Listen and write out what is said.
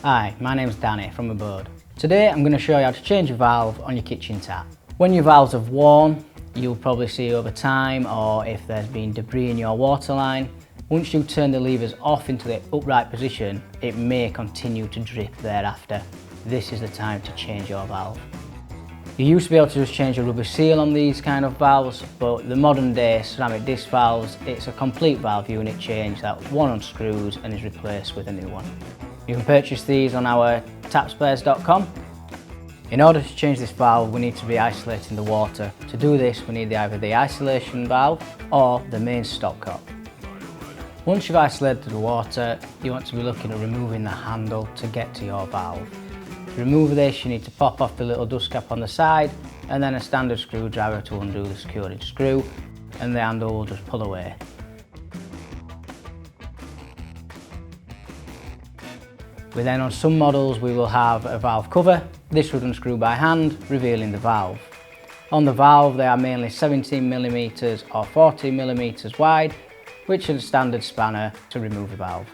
Hi, my name's Danny from Abode. Today I'm going to show you how to change a valve on your kitchen tap. When your valves have worn, you'll probably see over time, or if there's been debris in your water line, once you turn the levers off into the upright position, it may continue to drip thereafter. This is the time to change your valve. You used to be able to just change a rubber seal on these kind of valves, but the modern day ceramic disc valves, it's a complete valve unit change that one unscrews and is replaced with a new one. You can purchase these on our tapspares.com. In order to change this valve, we need to be isolating the water. To do this, we need either the isolation valve or the main stopcock. Once you've isolated the water, you want to be looking at removing the handle to get to your valve. To remove this, you need to pop off the little dust cap on the side and then a standard screwdriver to undo the securing screw, and the handle will just pull away. On some models we will have a valve cover. This would unscrew by hand, revealing the valve. On the valve they are mainly 17mm or 14mm wide, which is a standard spanner to remove the valve.